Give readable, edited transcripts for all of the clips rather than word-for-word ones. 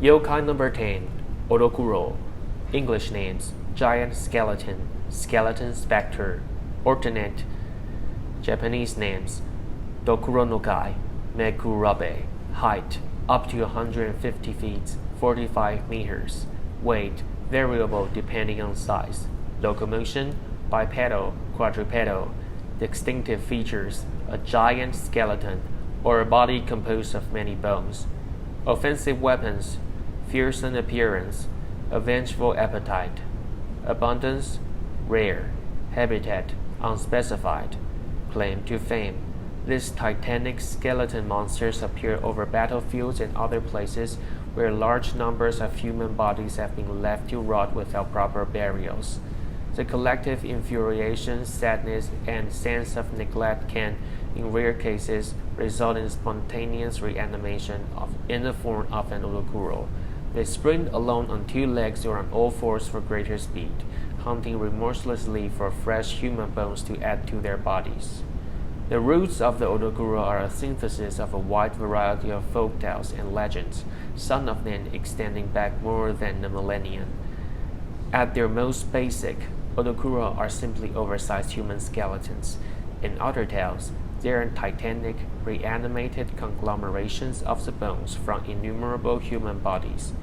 Yokai number 10, O-dokuro. English names: giant skeleton, skeleton specter. Alternate Japanese names: Dokuro no Kai, Megurabe. Height: up to 150 feet, 45 meters. Weight: variable depending on size. Locomotion: bipedal, quadrupedal. Distinctive features: a giant skeleton, or a body composed of many bones. Offensive weapons: fearsome appearance, a vengeful appetite. Abundance: rare. Habitat: unspecified. Claim to fame: these titanic skeleton monsters appear over battlefields and other places where large numbers of human bodies have been left to rot without proper burials. The collective infuriation, sadness, and sense of neglect can, in rare cases, result in spontaneous reanimation in the form of an O-dokuro. They sprint alone on two legs or on all fours for greater speed, hunting remorselessly for fresh human bones to add to their bodies. The roots of the O-dokuro are a synthesis of a wide variety of folk tales and legends, some of them extending back more than a millennium. At their most basic, O-dokuro are simply oversized human skeletons. In other tales, they are titanic, reanimated conglomerations of the bones from innumerable human bodies.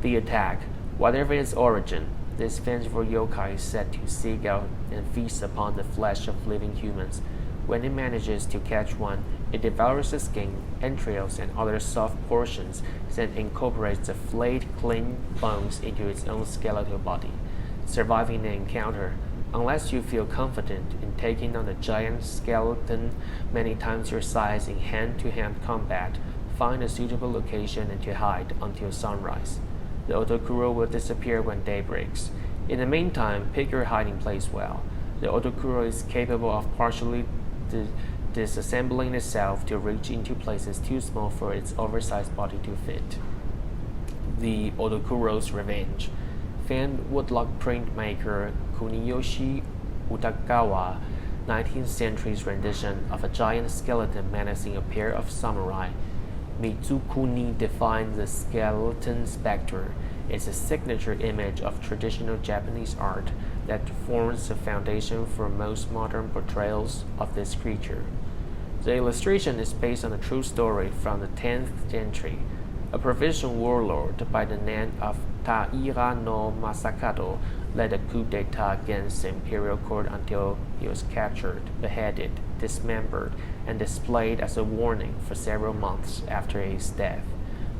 The attack, whatever its origin, this vengeful yokai is said to seek out and feast upon the flesh of living humans. When it manages to catch one, it devours the skin, entrails, and other soft portions, then incorporates the flayed, clean bones into its own skeletal body. Surviving the encounter, unless you feel confident in taking on the giant skeleton many times your size in hand-to-hand combat, find a suitable location and to hide until sunrise. The O-dokuro will disappear when day breaks. In the meantime, pick your hiding place well. The O-dokuro is capable of partially disassembling itself to reach into places too small for its oversized body to fit. The O-dokuro's Revenge. Famed woodlock printmaker Kuniyoshi Utagawa 19th century's rendition of a giant skeleton menacing a pair of samurai. Mitsukuni defines the skeleton specter. It's a signature image of traditional Japanese art that forms the foundation for most modern portrayals of this creature. The illustration is based on a true story from the 10th century. A provincial warlord by the name of Taira no Masakato led a coup d'etat against the imperial court until he was captured, beheaded, dismembered, and displayed as a warning for several months after his death.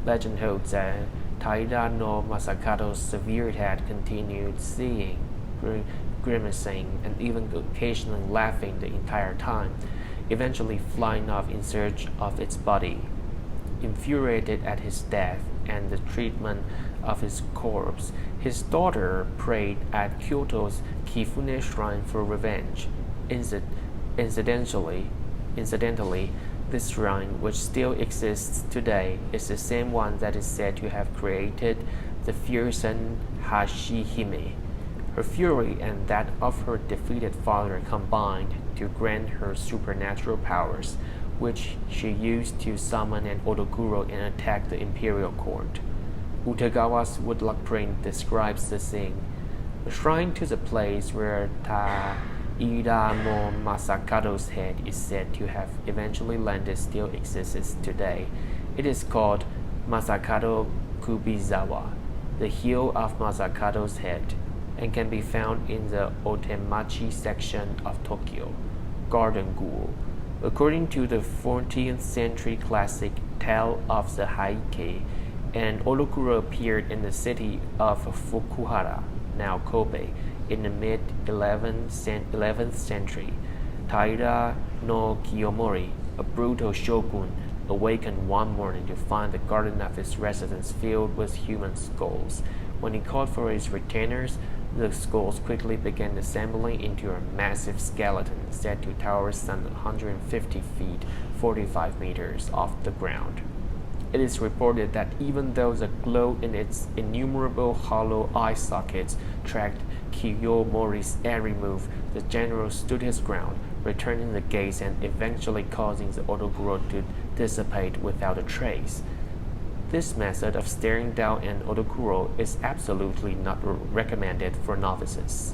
Legend holds that Taira no Masakato's severed head continued seeing, grimacing, and even occasionally laughing the entire time, eventually flying off in search of its body. Infuriated at his death and the treatment of his corpse, his daughter prayed at Kyoto's Kifune Shrine for revenge. Incidentally, this shrine, which still exists today, is the same one that is said to have created the fearsome Hashihime. Her fury and that of her defeated father combined to grant her supernatural powers, which she used to summon an O-dokuro and attack the imperial court. Utagawa's woodlock print describes the scene. The shrine to the place where Taira no Masakato's head is said to have eventually landed still exists today. It is called Masakato Kubizawa, the heel of Masakato's head, and can be found in the Otemachi section of Tokyo. Garden Ghoul. According to the 14th century classic Tale of the Heike, an O-dokuro appeared in the city of Fukuhara, now Kobe, in the mid-11th century. Taira no Kiyomori, a brutal shogun, awakened one morning to find the garden of his residence filled with human skulls. When he called for his retainers, the skulls quickly began assembling into a massive skeleton said to tower some 150 feet, 45 meters off the ground. It is reported that even though the glow in its innumerable hollow eye sockets tracked Kiyomori's every move, the general stood his ground, returning the gaze and eventually causing the O-dokuro to dissipate without a trace. This method of staring down an O-dokuro is absolutely not recommended for novices.